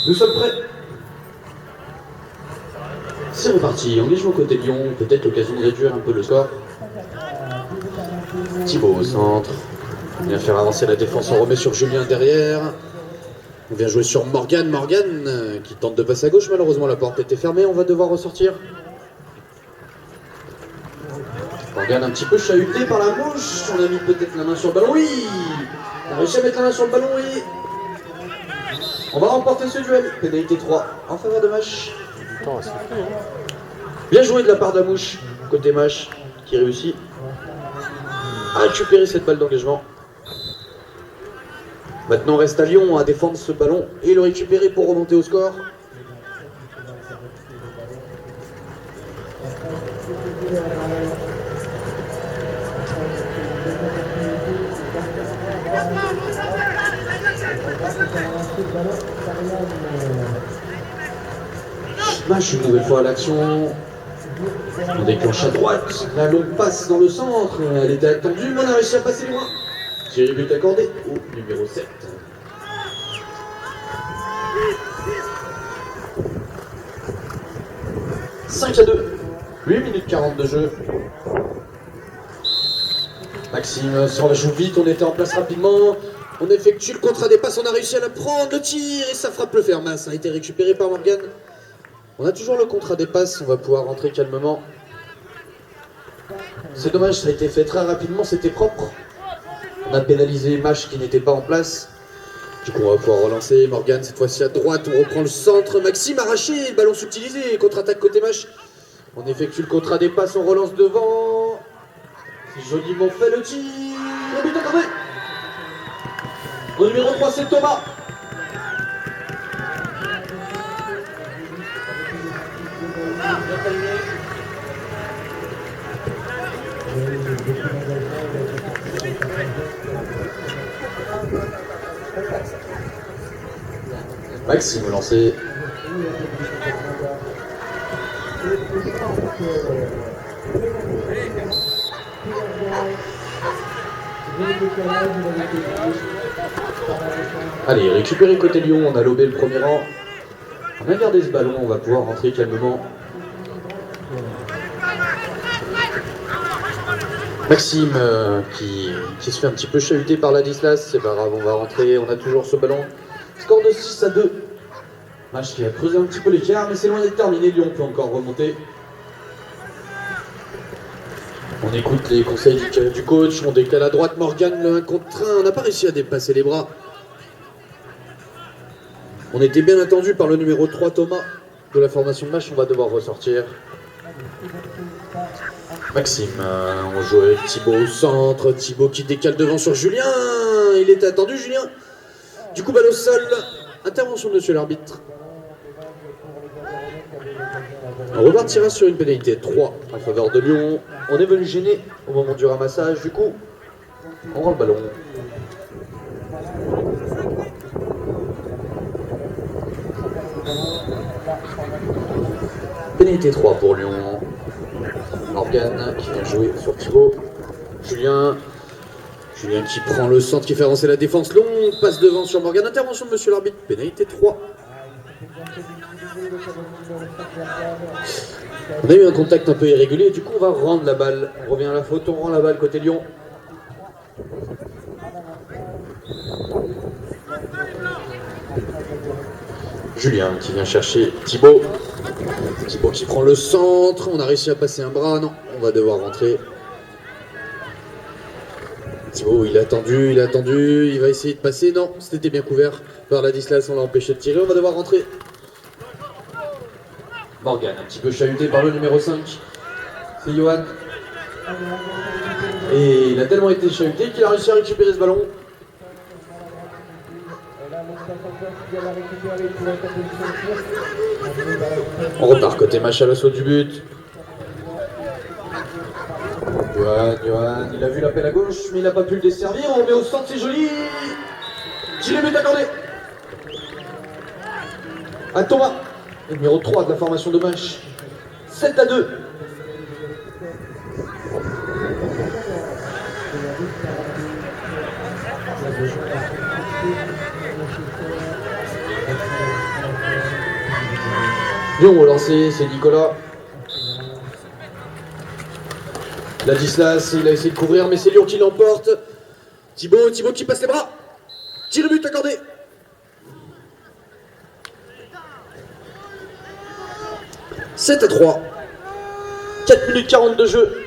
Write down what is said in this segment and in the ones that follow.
Nous sommes prêts. C'est reparti. Engagement côté Lyon. Peut-être l'occasion de réduire un peu le score. Thibaut au centre. On vient faire avancer la défense. On remet sur Julien derrière. On vient jouer sur Morgan. Morgan qui tente de passer à gauche. Malheureusement, la porte était fermée. On va devoir ressortir. Morgan un petit peu chahuté par la mouche. On a mis peut-être la main sur le ballon. Oui! On a réussi à mettre la main sur le ballon. Oui! On va remporter ce duel. Pénalité 3 en faveur de Mâche. Bien joué de la part de la mouche. Côté Mâche qui réussit à récupérer cette balle d'engagement. Maintenant reste à Lyon à défendre ce ballon et le récupérer pour remonter au score. Mâche une nouvelle fois à l'action. On déclenche à droite. La longue passe dans le centre. Elle était attendue, mais on a réussi à passer loin. Thierry but accordé au numéro 7. « 5-2. 8 minutes 40 de jeu. Maxime sur la joue vite. On était en place rapidement. On effectue le contrat des passes. On a réussi à la prendre. Le tir et ça frappe le ferme. Ça a été récupéré par Morgan. On a toujours le contrat des passes. On va pouvoir rentrer calmement. C'est dommage, ça a été fait très rapidement. C'était propre. On a pénalisé Mâche qui n'était pas en place. Du coup, on va pouvoir relancer. Morgan, cette fois-ci à droite. On reprend le centre. Maxime arraché. Le ballon subtilisé. Contre-attaque côté Mâche. On effectue le contrat des passes. On relance devant. C'est joliment fait le tir. Le but accordé. Au numéro 3, c'est Thomas. Maxime lancé. Allez, récupérer côté Lyon, on a lobé le premier rang. On a gardé ce ballon, on va pouvoir rentrer calmement. Maxime qui se fait un petit peu chahuter par Ladislas, c'est pas grave, on va rentrer, on a toujours ce ballon. Score de 6-2. Mâche qui a creusé un petit peu l'écart, mais c'est loin d'être terminé, Lyon peut encore remonter. On écoute les conseils du coach, on décale à droite, Morgan le 1 contre 1, on n'a pas réussi à dépasser les bras. On était bien attendu par le numéro 3 Thomas de la formation de Mâche, on va devoir ressortir. Maxime, on joue avec Thibaut au centre, Thibaut qui décale devant sur Julien, il était attendu Julien. Du coup balle au sol, intervention de monsieur l'arbitre. On repartira sur une pénalité 3 en faveur de Lyon. On est venu gêner au moment du ramassage, du coup on rend le ballon. Pénalité 3 pour Lyon. Morgan qui vient jouer sur Thibaut. Julien qui prend le centre, qui fait avancer la défense. Longue passe devant sur Morgan. Intervention de monsieur l'arbitre. Pénalité 3. On a eu un contact un peu irrégulier. Du coup, on va rendre la balle. On revient à la faute. On rend la balle côté Lyon. Julien qui vient chercher Thibaut. Thibaut qui prend le centre. On a réussi à passer un bras. Non, on va devoir rentrer. Thibaut, il a attendu, il va essayer de passer. Non, c'était bien couvert par Ladislas, on l'a empêché de tirer. On va devoir rentrer. Morgan, un petit peu chahuté par le numéro 5. C'est Johan. Et il a tellement été chahuté qu'il a réussi à récupérer ce ballon. On repart côté Mâche à l'assaut du but. Johan, il a vu l'appel à gauche, mais il n'a pas pu le desservir. On met au centre, c'est joli. Gilet but accordé à Thomas, le numéro 3 de la formation de Mâche. 7-2. Lyon au lancer, c'est Nicolas. Ladislas, il a essayé de couvrir, mais c'est Lyon qui l'emporte. Thibaut qui passe les bras. Tir et but accordé. « 7-3. 4 minutes 40 de jeu.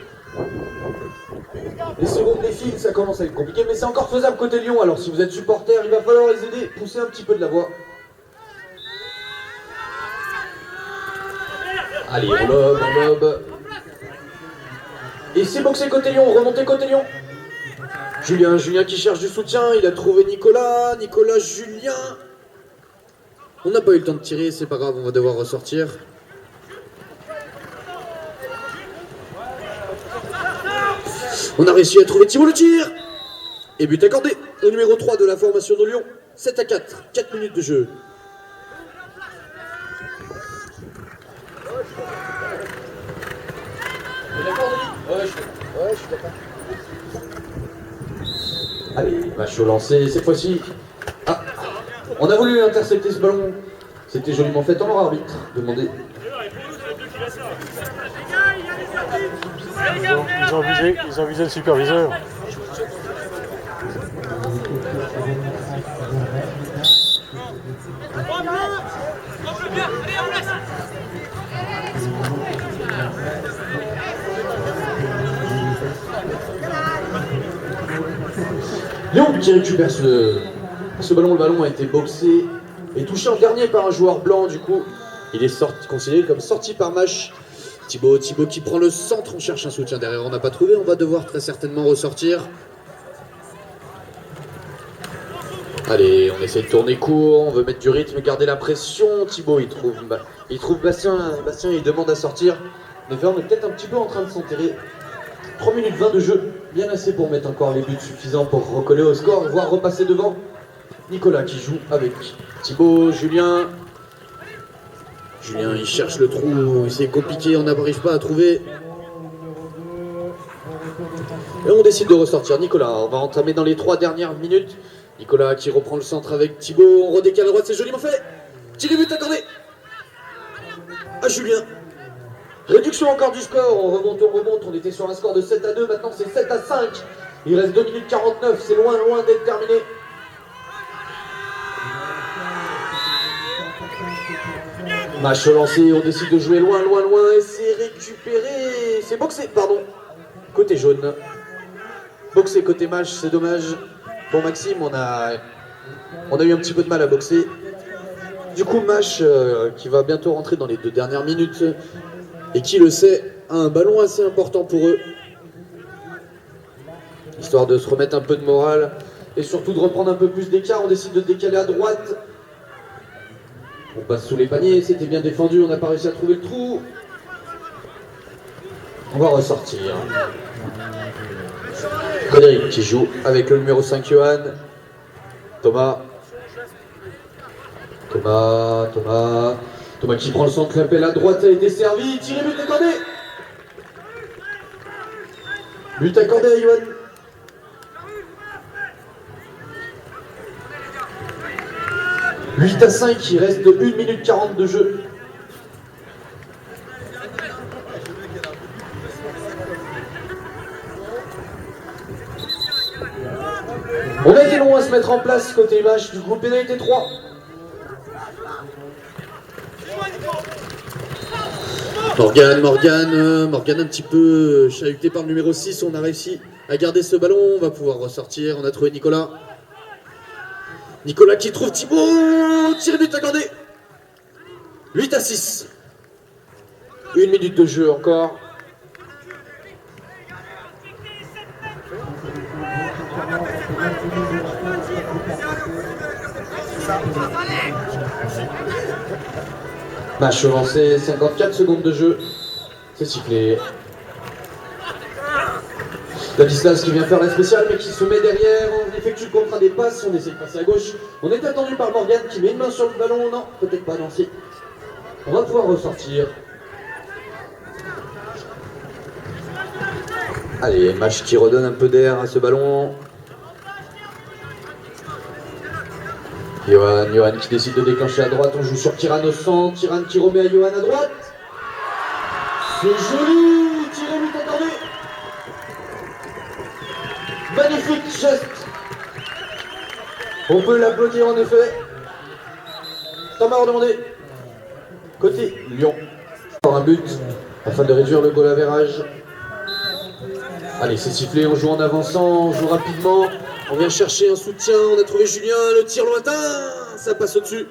Les secondes défilent, ça commence à être compliqué, mais c'est encore faisable côté Lyon. Alors si vous êtes supporter, il va falloir les aider, pousser un petit peu de la voix. Allez, on lobe. Et c'est boxé côté Lyon, remonté côté Lyon. Julien qui cherche du soutien, il a trouvé Nicolas, Julien. On n'a pas eu le temps de tirer, c'est pas grave, on va devoir ressortir. On a réussi à trouver Thibaut le tir. Et but accordé au numéro 3 de la formation de Lyon. 7-4, 4 minutes de jeu. Je suis d'accord. Allez, match au lancer cette fois-ci. Ah, on a voulu intercepter ce ballon. C'était joliment fait en arbitre. Demandez. Ils ont visé le superviseur. Lyon qui récupère ce ballon. Le ballon a été boxé et touché en dernier par un joueur blanc. Du coup, il est considéré comme sorti par Mache. Thibaut qui prend le centre, on cherche un soutien derrière, on n'a pas trouvé, on va devoir très certainement ressortir. Allez, on essaie de tourner court, on veut mettre du rythme, garder la pression. Thibaut, il trouve Bastien, il demande à sortir. En effet, on est peut-être un petit peu en train de s'enterrer. 3 minutes 20 de jeu, bien assez pour mettre encore les buts suffisants pour recoller au score, voire repasser devant. Nicolas qui joue avec Thibaut, Julien, il cherche le trou, c'est compliqué, on n'arrive pas à trouver. Et on décide de ressortir. Nicolas, on va entamer dans les 3 dernières minutes. Nicolas qui reprend le centre avec Thibaut, on redécale à droite, c'est joliment fait. Tir et but accordé à Julien. Réduction encore du score, on remonte, on était sur un score de 7-2, maintenant c'est 7-5. Il reste 2 minutes 49, c'est loin d'être terminé. Match lancé, on décide de jouer loin, et c'est récupéré, c'est boxé, pardon, côté jaune. Boxé côté match, c'est dommage. Pour Maxime, on a eu un petit peu de mal à boxer. Du coup, Mache, qui va bientôt rentrer dans les 2 dernières minutes, et qui le sait, a un ballon assez important pour eux. Histoire de se remettre un peu de morale, et surtout de reprendre un peu plus d'écart, on décide de décaler à droite. On passe sous les paniers, c'était bien défendu, on n'a pas réussi à trouver le trou. On va ressortir. Frédéric qui joue avec le numéro 5 Johan. Thomas qui prend le centre, l'appel à droite a été servi, tiré, but accordé. But accordé à Johan. « 8-5, il reste 1 minute 40 de jeu. On a été long à se mettre en place côté match, du coup pénalité 3. Morgan un petit peu chahuté par le numéro 6, on a réussi à garder ce ballon, on va pouvoir ressortir, on a trouvé Nicolas. Nicolas qui trouve Thibaut, tir but accordé. 8-6. 1 minute de jeu encore. Match lancé, 54 secondes de jeu. C'est sifflé. Ladislas qui vient faire la spéciale mais qui se met derrière, on effectue le contrat des passes, on essaie de passer à gauche. On est attendu par Morgan qui met une main sur le ballon, non, peut-être pas, non, si. On va pouvoir ressortir. Allez, match qui redonne un peu d'air à ce ballon. Johan qui décide de déclencher à droite, on joue sur Kiran au centre, Kiran qui remet à Johan à droite. C'est joli, tiré but accordé. Magnifique geste. On peut l'applaudir en effet. Thomas redemandé. Côté Lyon. Un but afin de réduire le goal average. Allez, c'est sifflé, on joue en avançant, on joue rapidement. On vient chercher un soutien, on a trouvé Julien, le tir lointain, ça passe au-dessus.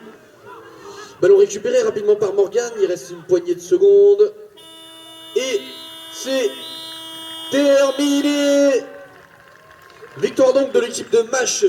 Ballon récupéré rapidement par Morgan, il reste une poignée de secondes. Et c'est terminé. Victoire donc de l'équipe de Mâche sur